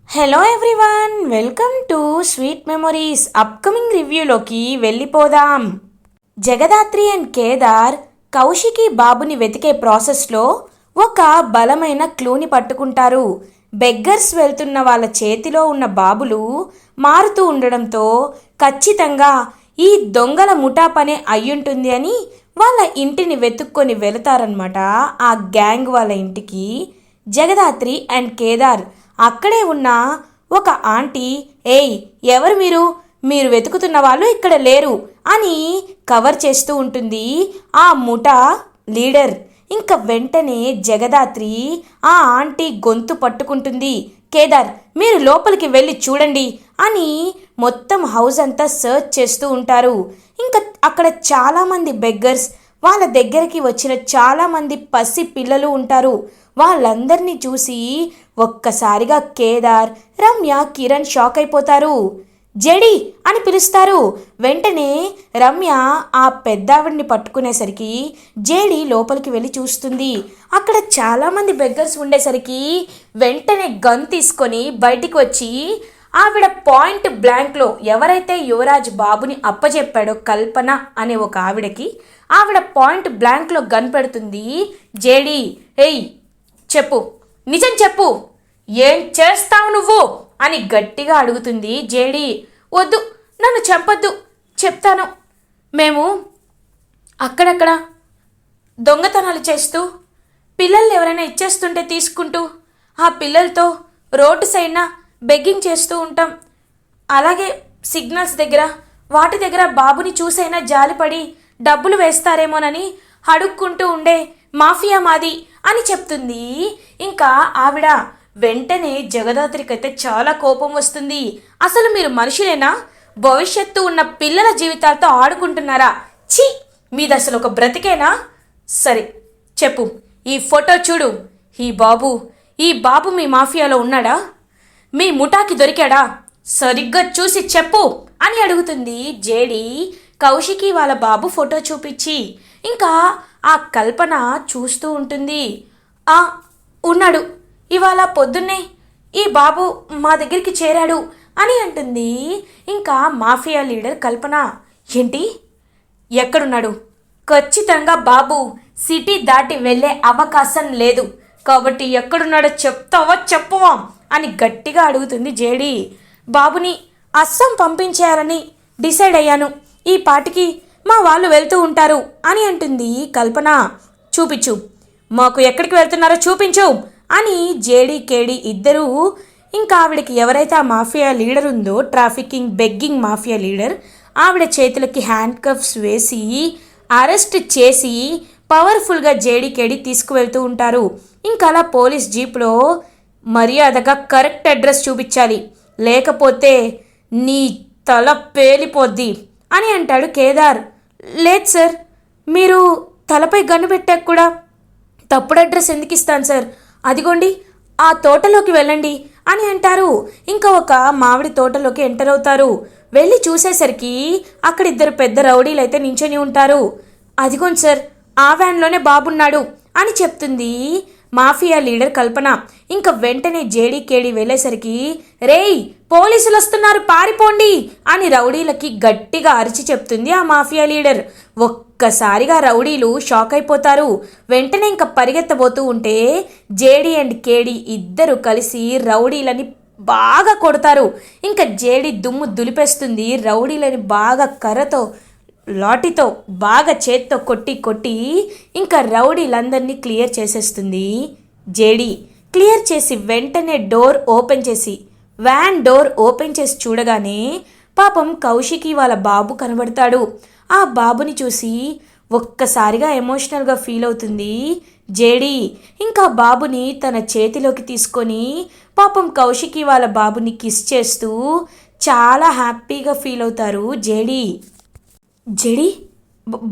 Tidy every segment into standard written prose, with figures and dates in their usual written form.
Hello everyone, welcome to sweet memories. Upcoming రివ్యూలోకి వెళ్ళిపోదాం. Jagadhatri and Kedar Kaushiki బాబుని వెతికే ప్రాసెస్లో ఒక బలమైన క్లూని పట్టుకుంటారు. బెగ్గర్స్ వెళ్తున్న వాళ్ళ చేతిలో ఉన్న బాబులు మారుతూ ఉండడంతో ఖచ్చితంగా ఈ దొంగల ముఠా పనే అయ్యుంటుంది అని వాళ్ళ ఇంటిని వెతుక్కొని వెళతారనమాట. ఆ గ్యాంగ్ వాళ్ళ ఇంటికి జగదాత్రి అండ్ కేదార్ అక్కడే ఉన్న ఒక ఆంటీ, ఏయ్ ఎవరు మీరు వెతుకుతున్న వాళ్ళు ఇక్కడ లేరు అని కవర్ చేస్తూ ఉంటుంది ఆ ముఠా లీడర్. ఇంకా వెంటనే జగదాత్రి ఆ ఆంటీ గొంతు పట్టుకుంటుంది. కేదార్, మీరు లోపలికి వెళ్ళి చూడండి అని మొత్తం హౌస్ అంతా సర్చ్ చేస్తూ ఉంటారు. ఇంకా అక్కడ చాలామంది బెగ్గర్స్, వాళ్ళ దగ్గరికి వచ్చిన చాలామంది పసి పిల్లలు ఉంటారు. వాళ్ళందరినీ చూసి ఒక్కసారిగా కేదార్, రమ్య, కిరణ్ షాక్ అయిపోతారు. జడి అని పిలుస్తారు. వెంటనే రమ్య ఆ పెద్దావిడిని పట్టుకునేసరికి జేడి లోపలికి వెళ్ళి చూస్తుంది. అక్కడ చాలామంది బెగ్గర్స్ ఉండేసరికి వెంటనే గన్ తీసుకొని బయటికి వచ్చి ఆవిడ పాయింట్ బ్లాంక్లో ఎవరైతే యువరాజ్ బాబుని అప్పచెప్పాడో కల్పన అనే ఒక ఆవిడ పాయింట్ బ్లాంక్లో గన్ పెడుతుంది. జేడి, ఏయ్ చెప్పు, నిజం చెప్పు, ఏం చేస్తావు నువ్వు అని గట్టిగా అడుగుతుంది జేడి. వద్దు, నన్ను చంపొద్దు, చెప్తాను. మేము అక్కడక్కడ దొంగతనాలు చేస్తూ పిల్లల్ని ఎవరైనా ఇచ్చేస్తుంటే తీసుకుంటూ ఆ పిల్లలతో రోడ్డు సైడ్న బెగ్గింగ్ చేస్తూ ఉంటాం. అలాగే సిగ్నల్స్ దగ్గర వాటి దగ్గర బాబుని చూసైనా జాలిపడి డబ్బులు వేస్తారేమోనని అడుక్కుంటూ ఉండే మాఫియా మాది అని చెప్తుంది. ఇంకా ఆవిడ వెంటనే జగదాత్రికైతే చాలా కోపం వస్తుంది. అసలు మీరు మనుషులేనా? భవిష్యత్తు ఉన్న పిల్లల జీవితాలతో ఆడుకుంటున్నారా? ఛీ, మీది అసలు ఒక బ్రతికేనా? సరే చెప్పు, ఈ ఫోటో చూడు. ఈ బాబు మీ మాఫియాలో ఉన్నాడా? మీ ముఠాకి దొరికాడా? సరిగ్గా చూసి చెప్పు అని అడుగుతుంది జేడి కౌశికి వాళ్ళ బాబు ఫోటో చూపించి. ఇంకా ఆ కల్పన చూస్తూ ఉంటుంది. ఉన్నాడు, ఇవాళ పొద్దున్నే ఈ బాబు మా దగ్గరికి చేరాడు అని అంటుంది. ఇంకా మాఫియా లీడర్ కల్పన, ఏంటి, ఎక్కడున్నాడు? ఖచ్చితంగా బాబు సిటీ దాటి వెళ్ళే అవకాశం లేదు, కాబట్టి ఎక్కడున్నాడో చెప్తావా చెప్పవా అని గట్టిగా అడుగుతుంది జేడి. బాబుని అస్సాం పంపించేయాలని డిసైడ్ అయ్యాను, ఈ పాటికి మా వాళ్ళు వెళ్తూ ఉంటారు అని అంటుంది కల్పన. చూపించు, మాకు ఎక్కడికి వెళ్తున్నారో చూపించు అని జేడి కేడి ఇద్దరూ ఇంకా ఆవిడకి ఎవరైతే ఆ మాఫియా లీడర్ ఉందో, ట్రాఫికింగ్ బెగ్గింగ్ మాఫియా లీడర్, ఆవిడ చేతులకి హ్యాండ్ కఫ్స్ వేసి అరెస్ట్ చేసి పవర్ఫుల్గా జేడి కేడి తీసుకువెళ్తూ ఉంటారు. ఇంకా అలా పోలీస్ జీప్లో మర్యాదగా కరెక్ట్ అడ్రస్ చూపించాలి, లేకపోతే నీ తల పేలిపోద్ది అని అంటాడు కేదార్. లేదు సార్, మీరు తలపై గన్ను పెట్టాక కూడా తప్పుడు అడ్రస్ ఎందుకు ఇస్తాను సార్? అదిగోండి ఆ తోటలోకి వెళ్ళండి అని అంటారు. ఇంకా ఒక మామిడి తోటలోకి ఎంటర్ అవుతారు. వెళ్ళి చూసేసరికి అక్కడ ఇద్దరు పెద్ద రౌడీలు అయితే నించొని ఉంటారు. అదిగోండి సార్, ఆ వ్యాన్లోనే బాబున్నాడు అని చెప్తుంది మాఫియా లీడర్ కల్పన. ఇంకా వెంటనే జేడీ కేడి వెళ్ళేసరికి, రేయ్ పోలీసులు వస్తున్నారు, పారిపోండి అని రౌడీలకి గట్టిగా అరిచి చెప్తుంది ఆ మాఫియా లీడర్. ఒక్కసారిగా రౌడీలు షాక్ అయిపోతారు. వెంటనే ఇంకా పరిగెత్తబోతూ ఉంటే జేడీ అండ్ కేడి ఇద్దరు కలిసి రౌడీలని బాగా కొడతారు. ఇంకా జేడీ దుమ్ము దులిపేస్తుంది. రౌడీలని బాగా కర్రతో, లాఠీతో బాగా చేత్తో కొట్టి ఇంకా రౌడీలందరినీ క్లియర్ చేసేస్తుంది జేడీ. క్లియర్ చేసి వెంటనే వ్యాన్ డోర్ ఓపెన్ చేసి చూడగానే పాపం కౌశికి వాళ్ళ బాబు కనబడతాడు. ఆ బాబుని చూసి ఒక్కసారిగా ఎమోషనల్గా ఫీల్ అవుతుంది జేడీ. ఇంకా బాబుని తన చేతిలోకి తీసుకొని పాపం కౌశికి వాళ్ళ బాబుని కిస్ చేస్తూ చాలా హ్యాపీగా ఫీల్ అవుతారు జేడీ.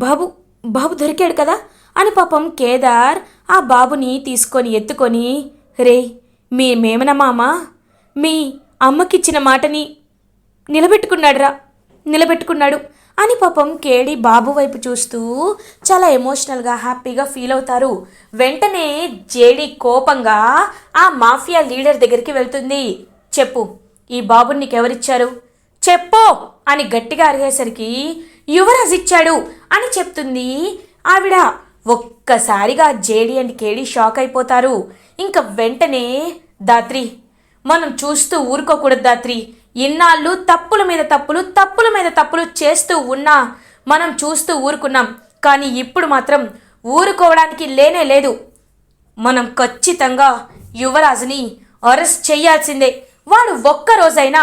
బాబు దొరికాడు కదా అని పాపం కేదార్ ఆ బాబుని తీసుకొని ఎత్తుకొని, రే మీ మేమన మామ మీ అమ్మకిచ్చిన మాటని నిలబెట్టుకున్నాడు అని పాపం కేడి బాబు వైపు చూస్తూ చాలా ఎమోషనల్గా హ్యాపీగా ఫీల్ అవుతారు. వెంటనే జేడి కోపంగా ఆ మాఫియా లీడర్ దగ్గరికి వెళ్తుంది. చెప్పు, ఈ బాబుని నీకెవరిచ్చారు? చెప్పు అని గట్టిగా అడిగేసరికి యువరాజ్ ఇచ్చాడు అని చెప్తుంది ఆవిడ. ఒక్కసారిగా జేడి అండ్ కేడి షాక్ అయిపోతారు. ఇంక వెంటనే దాత్రి, మనం చూస్తూ ఊరుకోకూడదు దాత్రి. ఇన్నాళ్ళు తప్పుల మీద తప్పులు తప్పుల మీద తప్పులు చేస్తూ ఉన్నా మనం చూస్తూ ఊరుకున్నాం. కానీ ఇప్పుడు మాత్రం ఊరుకోవడానికి లేనే లేదు. మనం ఖచ్చితంగా యువరాజుని అరెస్ట్ చేయాల్సిందే. వాడు ఒక్కరోజైనా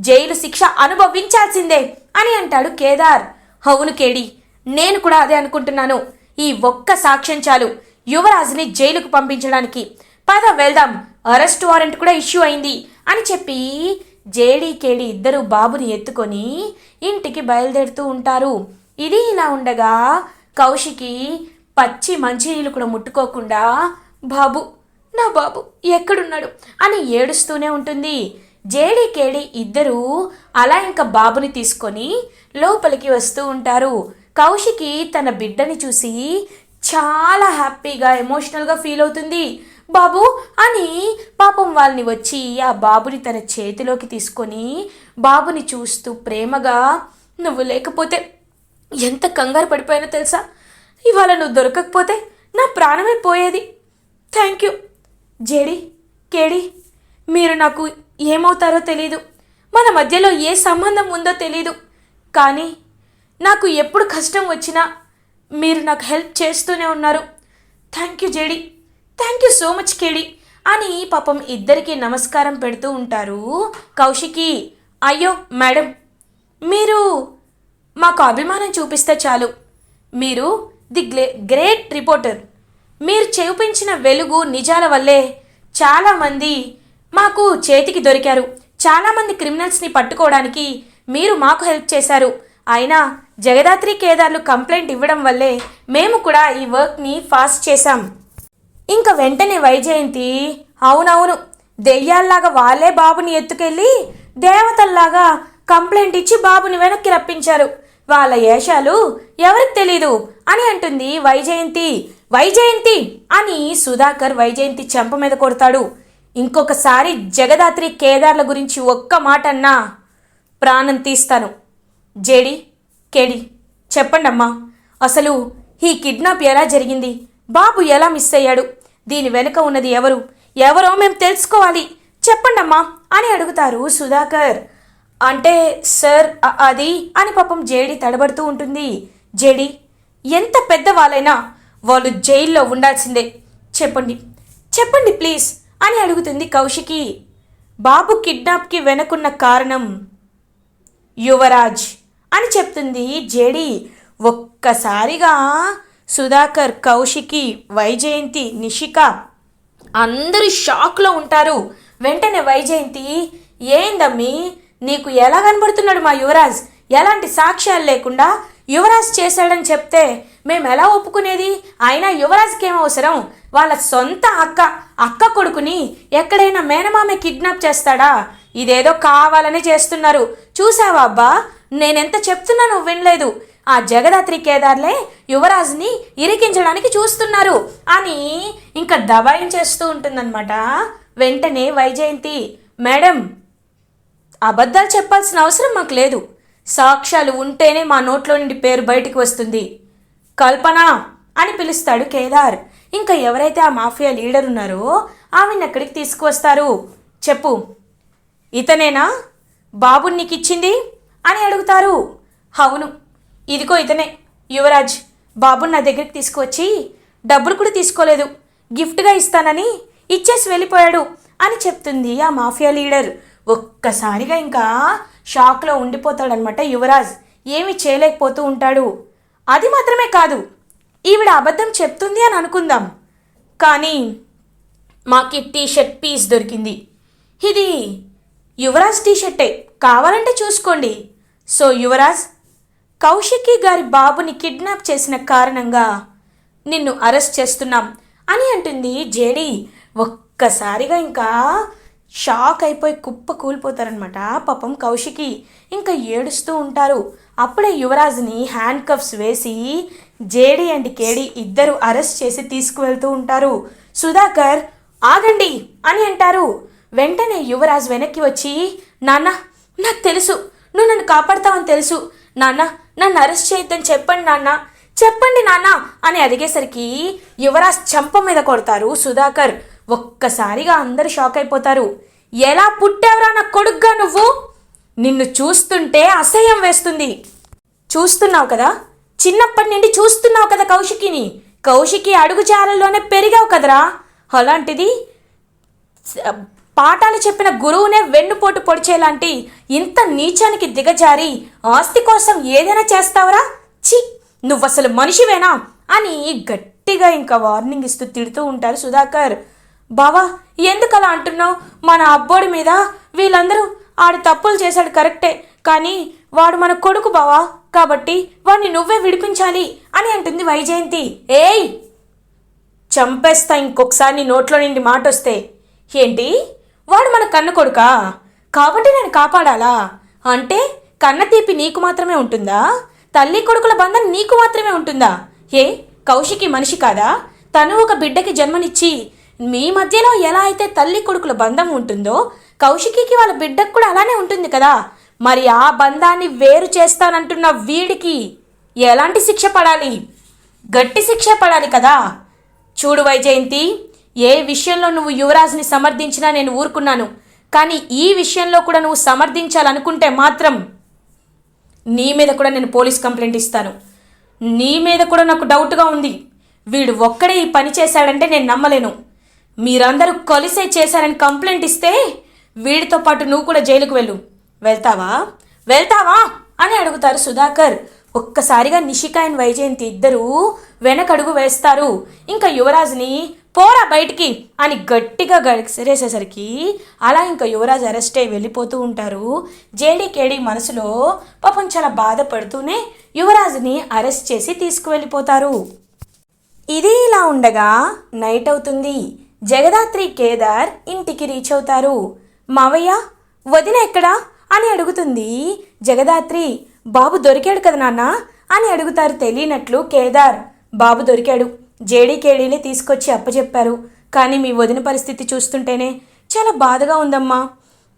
జైలు శిక్ష అనుభవించాల్సిందే అని అంటాడు కేదార్. అవును కేడి, నేను కూడా అదే అనుకుంటున్నాను. ఈ ఒక్క సాక్ష్యం చాలు యువరాజుని జైలుకు పంపించడానికి. పద వెళ్దాం, అరెస్ట్ వారెంట్ కూడా ఇష్యూ అయింది అని చెప్పి జేడీ కేడి ఇద్దరు బాబుని ఎత్తుకొని ఇంటికి బయలుదేరుతూ ఉంటారు. ఇది ఇలా ఉండగా కౌశికి పచ్చి మంచినీళ్ళు కూడా ముట్టుకోకుండా బాబు, నా బాబు ఎక్కడున్నాడు అని ఏడుస్తూనే ఉంటుంది. జేడీ కేడి ఇద్దరూ అలా ఇంకా బాబుని తీసుకొని లోపలికి వస్తూ ఉంటారు. కౌశికి తన బిడ్డని చూసి చాలా హ్యాపీగా ఎమోషనల్గా ఫీల్ అవుతుంది. బాబు అని పాపం వాళ్ళని వచ్చి ఆ బాబుని తన చేతిలోకి తీసుకొని బాబుని చూస్తూ ప్రేమగా, నువ్వు లేకపోతే ఎంత కంగారు పడిపోయానో తెలుసా? ఇవాళ నువ్వు దొరకకపోతే నా ప్రాణమే పోయేది. థ్యాంక్ యూ జేడి, కేడి, మీరు నాకు ఏమవుతారో తెలీదు, మన మధ్యలో ఏ సంబంధం ఉందో తెలీదు. కానీ నాకు ఎప్పుడు కష్టం వచ్చినా మీరు నాకు హెల్ప్ చేస్తూనే ఉన్నారు. Thank you JD, thank you so much KD అని పాపం ఇద్దరికీ నమస్కారం పెడుతూ ఉంటారు కౌశికి. అయ్యో మేడం, మీరు మాకు అభిమానం చూపిస్తే చాలు. మీరు ది గ్రేట్ రిపోర్టర్. మీరు చూపించిన వెలుగు నిజాల వల్లే చాలామంది మాకు చేతికి దొరికారు. చాలామంది క్రిమినల్స్ని పట్టుకోవడానికి మీరు మాకు హెల్ప్ చేశారు. అయినా జగదాత్రి కేదార్లు కంప్లైంట్ ఇవ్వడం వల్లే మేము కూడా ఈ వర్క్ని ఫాస్ట్ చేశాం. ఇంకా వెంటనే వైజయంతి, అవునవును, దెయ్యాల్లాగా వాళ్ళే బాబుని ఎత్తుకెళ్ళి దేవతల్లాగా కంప్లైంట్ ఇచ్చి బాబుని వెనక్కి రప్పించారు. వాళ్ళ ఏషాలు ఎవరికి తెలీదు అని అంటుంది వైజయంతి. వైజయంతి అని సుధాకర్ వైజయంతి చెంప మీద కొడతాడు. ఇంకొకసారి జగదాత్రి కేదార్ల గురించి ఒక్క మాట అన్నా ప్రాణం తీస్తాను. జేడి, కేడి, చెప్పండమ్మా, అసలు ఈ కిడ్నాప్ ఎలా జరిగింది? బాబు ఎలా మిస్ అయ్యాడు? దీని వెనుక ఉన్నది ఎవరో మేము తెలుసుకోవాలి, చెప్పండమ్మా అని అడుగుతారు సుధాకర్. అంటే సార్ అది అని పాపం జేడి తడబడుతూ ఉంటుంది. జేడి, ఎంత పెద్దవాళ్ళైనా వాళ్ళు జైల్లో ఉండాల్సిందే. చెప్పండి చెప్పండి ప్లీజ్ అని అడుగుతుంది కౌశికి. బాబు కిడ్నాప్కి వెనుకున్న కారణం యువరాజ్ అని చెప్తుంది జేడి. ఒక్కసారిగా సుధాకర్, కౌశికి, వైజయంతి, నిషిక అందరూ షాక్లో ఉంటారు. వెంటనే వైజయంతి, ఏందమ్మీ నీకు ఎలా కనబడుతున్నాడు మా యువరాజ్? ఎలాంటి సాక్ష్యాలు లేకుండా యువరాజ్ చేశాడని చెప్తే మేము ఎలా ఒప్పుకునేది? అయినా యువరాజ్కి ఏమవసరం? వాళ్ళ సొంత అక్క కొడుకుని ఎక్కడైనా మేనమామే కిడ్నాప్ చేస్తాడా? ఇదేదో కావాలనే చేస్తున్నారు. చూసావా అబ్బా, నేనెంత చెప్తున్నా నువ్వు వినలేదు. ఆ జగదాత్రి కేదార్లే యువరాజ్ని ఇరికించడానికి చూస్తున్నారు అని ఇంకా దబాయించేస్తూ ఉంటుందన్నమాట. వెంటనే వైజయంతి, మేడం, అబద్ధాలు చెప్పాల్సిన అవసరం మాకు లేదు. సాక్ష్యాలు ఉంటేనే మా నోట్లో నుండి పేరు బయటికి వస్తుంది. కల్పన అని పిలుస్తాడు కేదార్. ఇంకా ఎవరైతే ఆ మాఫియా లీడర్ ఉన్నారో ఆమెను అక్కడికి తీసుకువస్తారు. చెప్పు, ఇతనేనా బాబుని నీకు ఇచ్చింది అని అడుగుతారు. అవును, ఇదిగో ఇతనే యువరాజ్. బాబుని నా దగ్గరికి తీసుకువచ్చి డబ్బులు కూడా తీసుకోలేదు, గిఫ్ట్గా ఇస్తానని ఇచ్చేసి వెళ్ళిపోయాడు అని చెప్తుంది ఆ మాఫియా లీడర్. ఒక్కసారిగా ఇంకా షాక్లో ఉండిపోతాడనమాట యువరాజ్. ఏమీ చేయలేకపోతూ ఉంటాడు. అది మాత్రమే కాదు, ఈవిడ అబద్ధం చెప్తుంది అని అనుకుందాం, కానీ మాకి టీషర్ట్ పీస్ దొరికింది. ఇది యువరాజ్ టీషర్టే, కావాలంటే చూసుకోండి. సో యువరాజ్, కౌశికి గారి బాబుని కిడ్నాప్ చేసిన కారణంగా నిన్ను అరెస్ట్ చేస్తున్నాం అని అంటుంది జేడి. ఒక్కసారిగా ఇంకా షాక్ అయిపోయి కుప్ప కూలిపోతారనమాట పాపం కౌశికి. ఇంకా ఏడుస్తూ ఉంటారు. అప్పుడే యువరాజ్ని హ్యాండ్ కఫ్స్ వేసి జేడి అండ్ కేడి ఇద్దరు అరెస్ట్ చేసి తీసుకువెళ్తూ ఉంటారు. సుధాకర్, ఆగండి అని అంటారు. వెంటనే యువరాజ్ వెనక్కి వచ్చి, నాన్న నాకు తెలుసు నువ్వు నన్ను కాపాడతావని తెలుసు, నాన్న నన్ను అరెస్ట్ చేయొద్దని చెప్పండి నాన్న, చెప్పండి నాన్న అని అడిగేసరికి యువరాజ్ చెంప మీద కొడతారు సుధాకర్. ఒక్కసారిగా అందరూ షాక్ అయిపోతారు. ఎలా పుట్టావురా నా కొడుగ్గా నువ్వు? నిన్ను చూస్తుంటే అసహ్యం వేస్తుంది. చూస్తున్నావు కదా, చిన్నప్పటి నుండి చూస్తున్నావు కదా కౌశికి అడుగుజాలల్లోనే పెరిగావు కదరా. అలాంటిది పాఠాలు చెప్పిన గురువునే వెన్నుపోటు పొడిచేలాంటి ఇంత నీచానికి దిగజారి ఆస్తి కోసం ఏదైనా చేస్తావురా? ఛీ, నువ్వసలు మనిషివేనా అని గట్టిగా ఇంకా వార్నింగ్ ఇస్తూ తిడుతూ ఉంటారు సుధాకర్. బావా ఎందుకు అలా అంటున్నావు? మన అబ్బోడి మీద వీళ్ళందరూ ఆడు తప్పులు చేశాడు కరెక్టే, కానీ వాడు మన కొడుకు బావా, కాబట్టి వాడిని నువ్వే విడిపించాలి అని అంటుంది వైజయంతి. ఏయ్, చంపేస్తా ఇంకొకసారి నీ నోట్లో నుండి మాట వస్తే. ఏంటి, వాడు మన కన్న కొడుకా కాబట్టి నేను కాపాడాలా? అంటే కన్న తీపి నీకు మాత్రమే ఉంటుందా? తల్లి కొడుకుల బంధం నీకు మాత్రమే ఉంటుందా? ఏ కౌశికి మనిషి కాదా? తను ఒక బిడ్డకి జన్మనిచ్చి మీ మధ్యలో ఎలా అయితే తల్లి కొడుకుల బంధం ఉంటుందో కౌశికి వాళ్ళ బిడ్డకు కూడా అలానే ఉంటుంది కదా. మరి ఆ బంధాన్ని వేరు చేస్తానంటున్న వీడికి ఎలాంటి శిక్ష పడాలి? గట్టి శిక్ష పడాలి కదా. చూడు వైజయంతి, ఏ విషయంలో నువ్వు యువరాజ్ని సమర్థించినా నేను ఊరుకున్నాను, కానీ ఈ విషయంలో కూడా నువ్వు సమర్థించాలనుకుంటే మాత్రం నీ మీద కూడా నేను పోలీస్ కంప్లైంట్ ఇస్తాను. నీ మీద కూడా నాకు డౌట్గా ఉంది. వీడు ఒక్కడే ఈ పని చేశాడంటే నేను నమ్మలేను. మీరందరూ కలిసే చేశారని కంప్లైంట్ ఇస్తే వీడితో పాటు నువ్వు కూడా జైలుకు వెళ్తావా అని అడుగుతారు సుధాకర్. ఒక్కసారిగా నిషిక అండ్ వైజయంతి ఇద్దరూ వెనకడుగు వేస్తారు. ఇంకా యువరాజ్ని పోరా బయటికి అని గట్టిగా గడిసేసేసరికి అలా ఇంకా యువరాజ్ అరెస్ట్ అయి వెళ్ళిపోతూ ఉంటారు. జేడీకేడీ మనసులో పాపం చాలా బాధపడుతూనే యువరాజ్ని అరెస్ట్ చేసి తీసుకువెళ్ళిపోతారు. ఇది ఇలా ఉండగా నైట్ అవుతుంది. జగదాత్రి కేదార్ ఇంటికి రీచ్ అవుతారు. మావయ్య, వదిన ఎక్కడా అని అడుగుతుంది జగదాత్రి. బాబు దొరికాడు కదా నాన్న అని అడుగుతారు తెలియనట్లు కేదార్. బాబు దొరికాడు, జేడీకేడీలే తీసుకొచ్చి అప్పచెప్పారు, కానీ మీ వదిన పరిస్థితి చూస్తుంటేనే చాలా బాధగా ఉందమ్మా.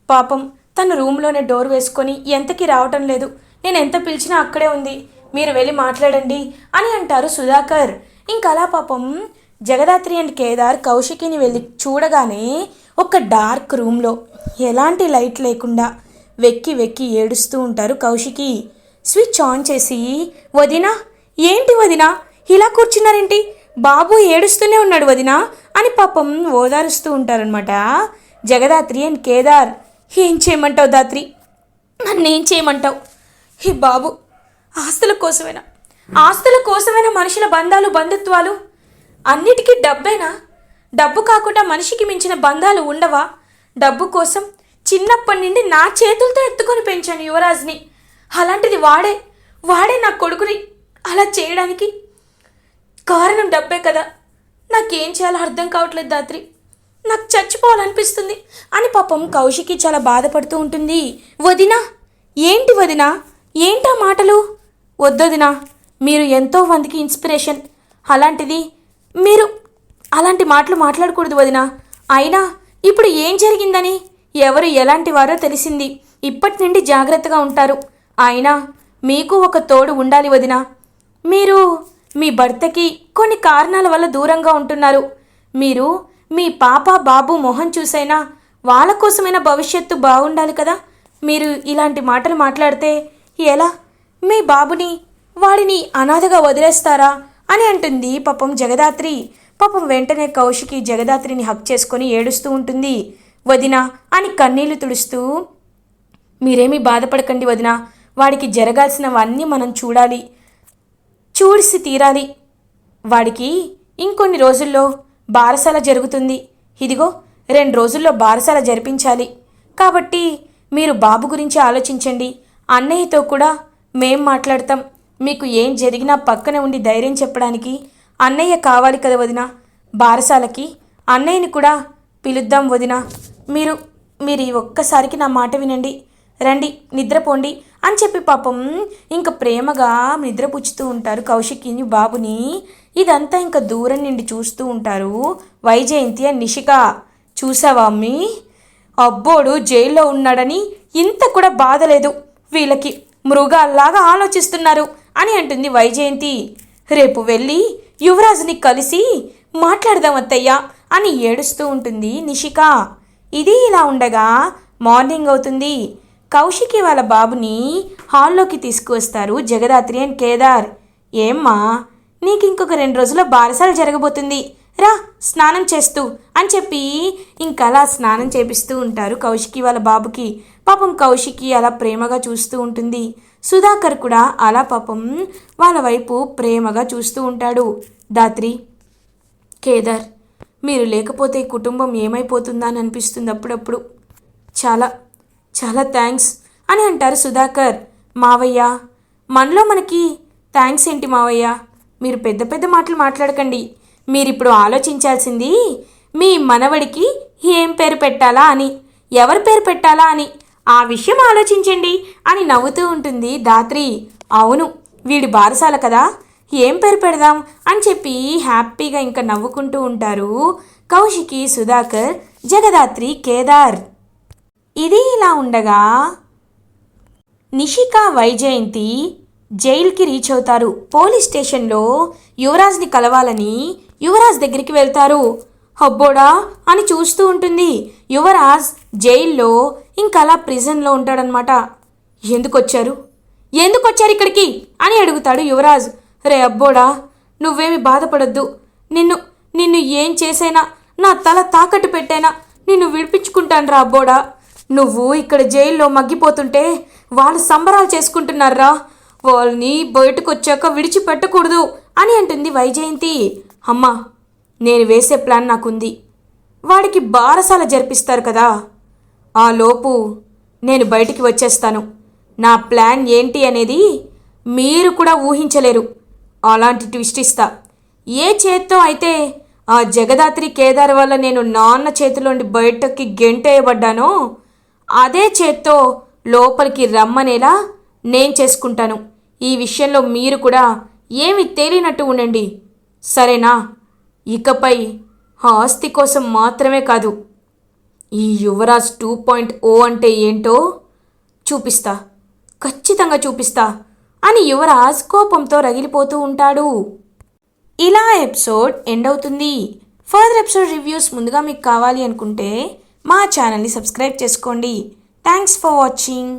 పాపం తను రూమ్లోనే డోర్ వేసుకొని ఎంతకీ రావటం లేదు, నేను ఎంత పిలిచినా అక్కడే ఉంది, మీరు వెళ్ళి మాట్లాడండి అని అంటారు సుధాకర్. ఇంకలా పాపం జగదాత్రి అండ్ కేదార్ కౌశికిని వెళ్ళి చూడగానే ఒక డార్క్ రూమ్లో ఎలాంటి లైట్ లేకుండా వెక్కి వెక్కి ఏడుస్తూ ఉంటారు కౌశికి. స్విచ్ ఆన్ చేసి, వదినా ఏంటి వదినా ఇలా కూర్చున్నారేంటి, బాబు ఏడుస్తూనే ఉన్నాడు వదినా అని పాపం ఓదారుస్తూ ఉంటారనమాట జగదాత్రి అండ్ కేదార్. ఏం చేయమంటావు దాత్రి, నన్నేం చేయమంటావు? ఈ బాబు ఆస్తుల కోసమేనా మనుషుల బంధాలు బంధుత్వాలు? అన్నిటికీ డబ్బేనా? డబ్బు కాకుండా మనిషికి మించిన బంధాలు ఉండవా? డబ్బు కోసం చిన్నప్పటి నుండి నా చేతులతో ఎత్తుకొని పెంచాను యువరాజ్ని. అలాంటిది వాడే నా కొడుకుని అలా చేయడానికి కారణం డబ్బే కదా. నాకేం చేయాలో అర్థం కావట్లేదు దాత్రి, నాకు చచ్చిపోవాలనిపిస్తుంది అని పాపం కౌశికి చాలా బాధపడుతూ ఉంటుంది. వదినా ఏంటి వదినా, ఏంటా మాటలు? వద్దొదినా, మీరు ఎంతో మందికి ఇన్స్పిరేషన్, అలాంటిది మీరు అలాంటి మాటలు మాట్లాడకూడదు వదినా. అయినా ఇప్పుడు ఏం జరిగిందని ఎవరు ఎలాంటి వారో తెలిసింది, ఇప్పటి నుండి జాగ్రత్తగా ఉంటారు. అయినా మీకు ఒక తోడు ఉండాలి వదినా. మీరు మీ భర్తకి కొన్ని కారణాల వల్ల దూరంగా ఉంటున్నారు. మీరు మీ పాప బాబు మొహం చూసైనా వాళ్ళ కోసమైనా భవిష్యత్తు బాగుండాలి కదా. మీరు ఇలాంటి మాటలు మాట్లాడితే ఎలా? మీ బాబుని వాడిని అనాథగా వదిలేస్తారా అని అంటుంది పాపం జగదాత్రి. పాపం వెంటనే కౌశికి జగదాత్రిని హక్ చేసుకొని ఏడుస్తూ ఉంటుంది. వదినా అని కన్నీళ్లు తుడుస్తూ, మీరేమీ బాధపడకండి వదినా, వాడికి జరగాల్సినవన్నీ మనం చూడిసి తీరాలి. వాడికి ఇంకొన్ని రోజుల్లో బారసాల జరుగుతుంది, ఇదిగో 2 రోజుల్లో బారసాల జరిపించాలి. కాబట్టి మీరు బాబు గురించి ఆలోచించండి. అన్నయ్యతో కూడా మేం మాట్లాడతాం. మీకు ఏం జరిగినా పక్కన ఉండి ధైర్యం చెప్పడానికి అన్నయ్య కావాలి కదా వదినా. బారసాలకి అన్నయ్యని కూడా పిలుద్దాం వదినా. మీరు ఈ ఒక్కసారికి నా మాట వినండి, రండి నిద్రపోండి అని చెప్పి పాపం ఇంక ప్రేమగా నిద్రపుచ్చుతూ ఉంటారు కౌశికిని బాబుని. ఇదంతా ఇంకా దూరం నుండి చూస్తూ ఉంటారు వైజయంతి అండ్ నిషిక. చూసావా అమ్మి, అబ్బోడు జైల్లో ఉన్నాడని ఇంత కూడా బాధ లేదు, వీళ్ళకి మృగాల్లాగా ఆలోచిస్తున్నారు అని అంటుంది వైజయంతి. రేపు వెళ్ళి యువరాజుని కలిసి మాట్లాడదాం అత్తయ్య అని ఏడుస్తూ ఉంటుంది నిషిక. ఇది ఇలా ఉండగా మార్నింగ్ అవుతుంది. కౌశికి వాళ్ళ బాబుని హాల్లోకి తీసుకువస్తారు జగదాత్రి అండ్ కేదార్. ఏమ్మా, నీకు ఇంకొక 2 రోజుల్లో బారసాలు జరగబోతుంది, రా స్నానం చేస్తూ అని చెప్పి ఇంకలా స్నానం చేపిస్తూ ఉంటారు కౌశికి వాళ్ళ బాబుకి. పాపం కౌశికి అలా ప్రేమగా చూస్తూ ఉంటుంది. సుధాకర్ కూడా అలా పాపం వాళ్ళ వైపు ప్రేమగా చూస్తూ ఉంటాడు. దాత్రి, కేదార్, మీరు లేకపోతే ఈ కుటుంబం ఏమైపోతుందా అని అనిపిస్తుంది అప్పుడప్పుడు. చాలా చాలా థ్యాంక్స్ అని అంటారు సుధాకర్. మావయ్య, మనలో మనకి థ్యాంక్స్ ఏంటి మావయ్య, మీరు పెద్ద పెద్ద మాటలు మాట్లాడకండి. మీరిప్పుడు ఆలోచించాల్సింది మీ మనవడికి ఏం పేరు పెట్టాలా అని, ఎవరి పేరు పెట్టాలా అని, ఆ విషయం ఆలోచించండి అని నవ్వుతూ ఉంటుంది దాత్రి. అవును, వీడి బారసాల కదా, ఏం పేరు పెడదాం అని చెప్పి హ్యాపీగా ఇంకా నవ్వుకుంటూ ఉంటారు కౌశికి, సుధాకర్, జగదాత్రి, కేదార్. ఇది ఇలా ఉండగా నిషిక, వైజయంతి జైలుకి రీచ్ అవుతారు. పోలీస్ స్టేషన్లో యువరాజ్ని కలవాలని యువరాజ్ దగ్గరికి వెళ్తారు. హబ్బోడా అని చూస్తూ ఉంటుంది. యువరాజ్ జైల్లో ఇంకలా ప్రిజన్లో ఉంటాడనమాట. ఎందుకొచ్చారు ఇక్కడికి అని అడుగుతాడు యువరాజ్. రే అబ్బోడా, నువ్వేమి బాధపడొద్దు, నిన్ను ఏం చేసైనా, నా తల తాకట్టు పెట్టైనా నిన్ను విడిపించుకుంటాను రా అబ్బోడా. నువ్వు ఇక్కడ జైల్లో మగ్గిపోతుంటే వాళ్ళు సంబరాలు చేసుకుంటున్నారా, వాళ్ళని బయటకు వచ్చాక విడిచిపెట్టకూడదు అని అంటుంది వైజయంతి. అమ్మా, నేను వేసే ప్లాన్ నాకుంది. వాడికి బారసాల జరిపిస్తారు కదా, ఆ లోపు నేను బయటికి వచ్చేస్తాను. నా ప్లాన్ ఏంటి అనేది మీరు కూడా ఊహించలేరు. అలాంటి ట్విస్ట్ ఇస్తా. ఏ చేత్తో అయితే ఆ జగదాత్రి కేదార్ వల్ల నేను నాన్న చేతిలోండి బయటకి గెంటేయబడ్డానో అదే చేత్తో లోపలికి రమ్మనేలా నేను చేసుకుంటాను. ఈ విషయంలో మీరు కూడా ఏమి తేలినట్టు ఉండండి, సరేనా? ఇకపై ఆస్తి కోసం మాత్రమే కాదు, ఈ యువరాజ్ 2.0 అంటే ఏంటో చూపిస్తా, ఖచ్చితంగా చూపిస్తా అని యువరాజ్ కోపంతో రగిలిపోతూ ఉంటాడు. ఇలా ఎపిసోడ్ ఎండ్ అవుతుంది. ఫర్దర్ ఎపిసోడ్ రివ్యూస్ ముందుగా మీకు కావాలి అనుకుంటే మా ఛానల్ని సబ్స్క్రైబ్ చేసుకోండి. Thanks for watching.